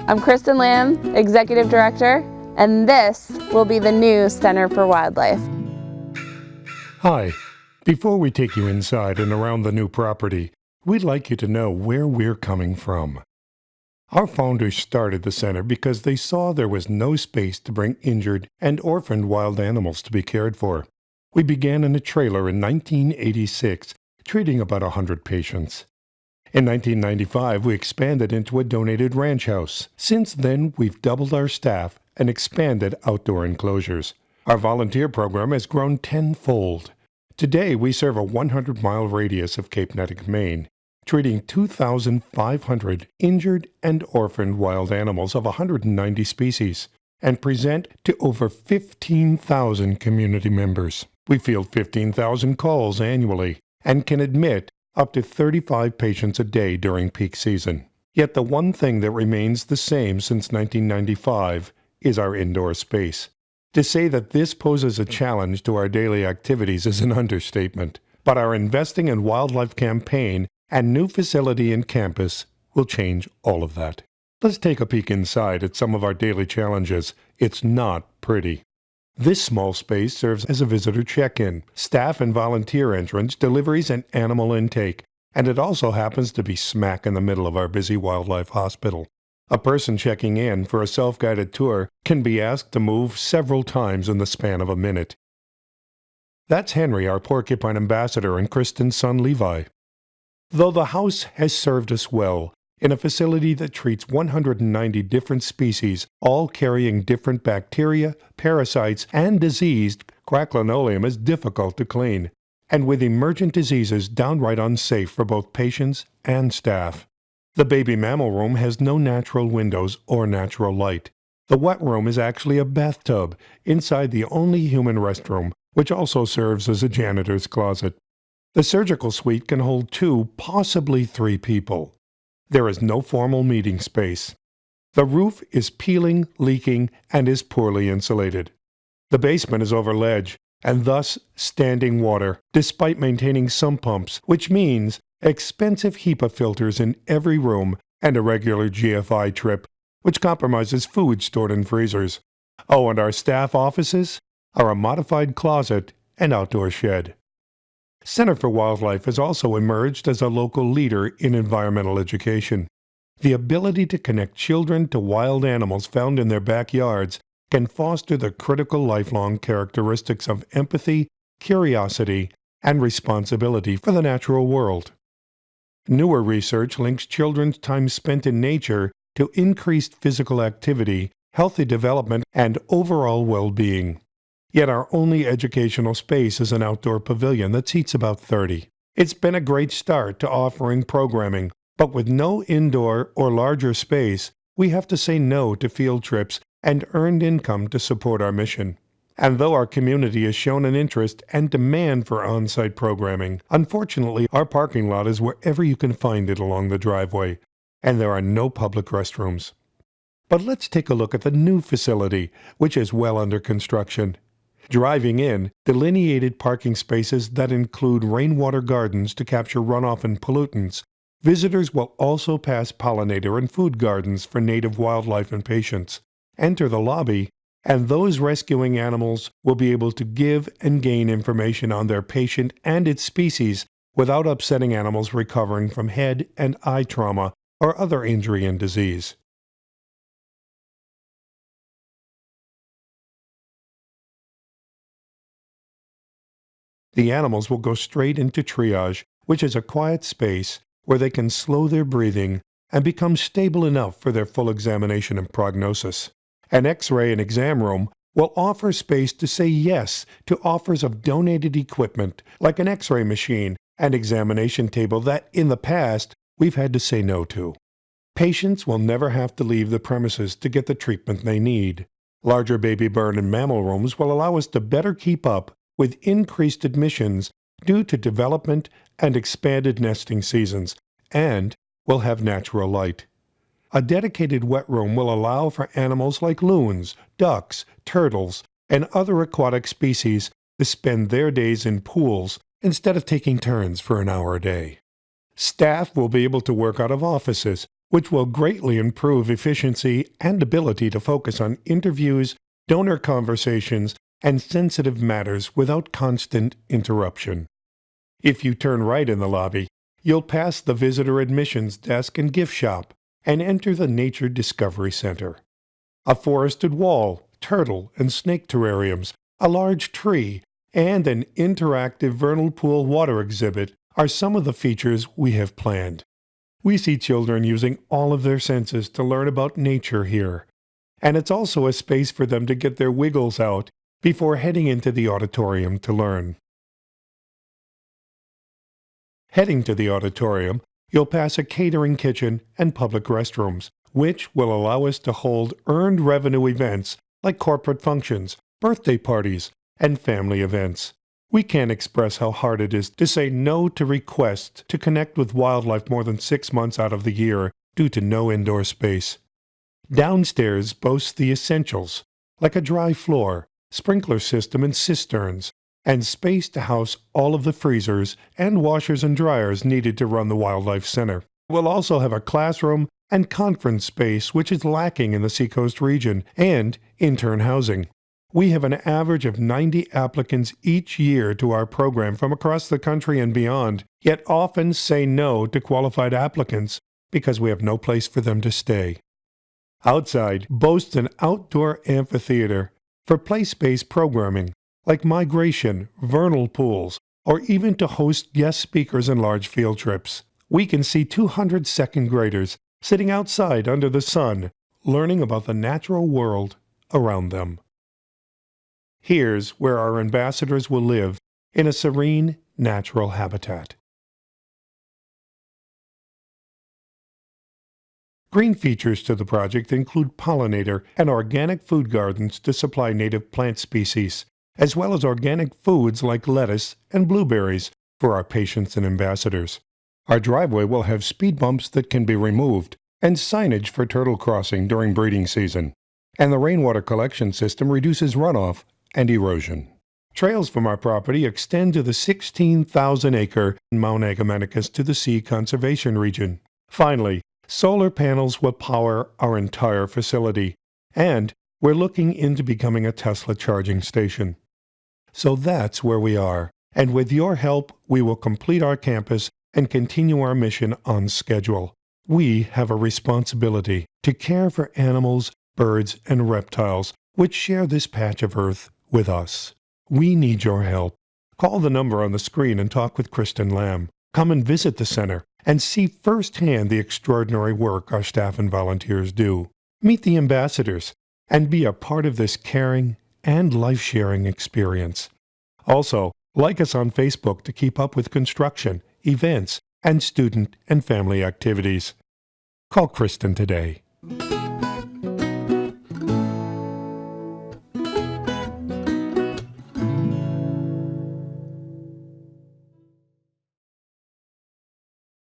I'm Kristen Lamb, Executive Director, and this will be the new Center for Wildlife. Hi. Before we take you inside and around the new property, we'd like you to know where we're coming from. Our founders started the center because they saw there was no space to bring injured and orphaned wild animals to be cared for. We began in a trailer in 1986, treating about 100 patients. In 1995, we expanded into a donated ranch house. Since then, we've doubled our staff and expanded outdoor enclosures. Our volunteer program has grown tenfold. Today, we serve a 100-mile radius of Cape Nettic, Maine, treating 2,500 injured and orphaned wild animals of 190 species, and present to over 15,000 community members. We field 15,000 calls annually and can admit up to 35 patients a day during peak season. Yet the one thing that remains the same since 1995 is our indoor space. To say that this poses a challenge to our daily activities is an understatement, but our Investing in Wildlife campaign and new facility and campus will change all of that. Let's take a peek inside at some of our daily challenges. It's not pretty. This small space serves as a visitor check-in, staff and volunteer entrance, deliveries, and animal intake, and it also happens to be smack in the middle of our busy wildlife hospital. A person checking in for a self-guided tour can be asked to move several times in the span of a minute. That's Henry, our porcupine ambassador, and Kristen's son Levi. Though the house has served us well, in a facility that treats 190 different species, all carrying different bacteria, parasites, and disease, cracked linoleum is difficult to clean, and with emergent diseases downright unsafe for both patients and staff. The baby mammal room has no natural windows or natural light. The wet room is actually a bathtub inside the only human restroom, which also serves as a janitor's closet. The surgical suite can hold 2, possibly 3 people. There is no formal meeting space. The roof is peeling, leaking, and is poorly insulated. The basement is over ledge, and thus standing water, despite maintaining sump pumps, which means expensive HEPA filters in every room and a regular GFI trip, which compromises food stored in freezers. Oh, and our staff offices are a modified closet and outdoor shed. Center for Wildlife has also emerged as a local leader in environmental education. The ability to connect children to wild animals found in their backyards can foster the critical lifelong characteristics of empathy, curiosity, and responsibility for the natural world. Newer research links children's time spent in nature to increased physical activity, healthy development, and overall well-being. Yet our only educational space is an outdoor pavilion that seats about 30. It's been a great start to offering programming, but with no indoor or larger space, we have to say no to field trips and earned income to support our mission. And though our community has shown an interest and demand for on-site programming, unfortunately our parking lot is wherever you can find it along the driveway, and there are no public restrooms. But let's take a look at the new facility, which is well under construction. Driving in, delineated parking spaces that include rainwater gardens to capture runoff and pollutants, visitors will also pass pollinator and food gardens for native wildlife and patients. Enter the lobby, and those rescuing animals will be able to give and gain information on their patient and its species without upsetting animals recovering from head and eye trauma or other injury and disease. The animals will go straight into triage, which is a quiet space where they can slow their breathing and become stable enough for their full examination and prognosis. An X-ray and exam room will offer space to say yes to offers of donated equipment like an X-ray machine and examination table that, in the past, we've had to say no to. Patients will never have to leave the premises to get the treatment they need. Larger baby bird and mammal rooms will allow us to better keep up with increased admissions due to development and expanded nesting seasons, and will have natural light. A dedicated wet room will allow for animals like loons, ducks, turtles, and other aquatic species to spend their days in pools instead of taking turns for an hour a day. Staff will be able to work out of offices, which will greatly improve efficiency and ability to focus on interviews, donor conversations, and sensitive matters without constant interruption. If you turn right in the lobby, you'll pass the visitor admissions desk and gift shop and enter the Nature Discovery Center. A forested wall, turtle and snake terrariums, a large tree, and an interactive vernal pool water exhibit are some of the features we have planned. We see children using all of their senses to learn about nature here, and it's also a space for them to get their wiggles out before heading into the auditorium to learn. Heading to the auditorium, you'll pass a catering kitchen and public restrooms, which will allow us to hold earned revenue events like corporate functions, birthday parties, and family events. We can't express how hard it is to say no to requests to connect with wildlife more than 6 months out of the year due to no indoor space. Downstairs boasts the essentials, like a dry floor, sprinkler system and cisterns, and space to house all of the freezers and washers and dryers needed to run the Wildlife Center. We'll also have a classroom and conference space which is lacking in the Seacoast region, and intern housing. We have an average of 90 applicants each year to our program from across the country and beyond, yet often say no to qualified applicants because we have no place for them to stay. Outside boasts an outdoor amphitheater for play-space programming like migration, vernal pools, or even to host guest speakers and large field trips. We can see 200 second graders sitting outside under the sun, learning about the natural world around them. Here's where our ambassadors will live in a serene, natural habitat. Green features to the project include pollinator and organic food gardens to supply native plant species, as well as organic foods like lettuce and blueberries for our patients and ambassadors. Our driveway will have speed bumps that can be removed and signage for turtle crossing during breeding season. And the rainwater collection system reduces runoff and erosion. Trails from our property extend to the 16,000-acre Mount Agamenticus to the Sea Conservation Region. Finally, solar panels will power our entire facility, and we're looking into becoming a Tesla charging station. So that's where we are, and with your help, we will complete our campus and continue our mission on schedule. We have a responsibility to care for animals, birds, and reptiles which share this patch of earth with us. We need your help. Call the number on the screen and talk with Kristen Lamb. Come and visit the center and see firsthand the extraordinary work our staff and volunteers do. Meet the ambassadors and be a part of this caring and life-sharing experience. Also, like us on Facebook to keep up with construction, events, and student and family activities. Call Kristen today.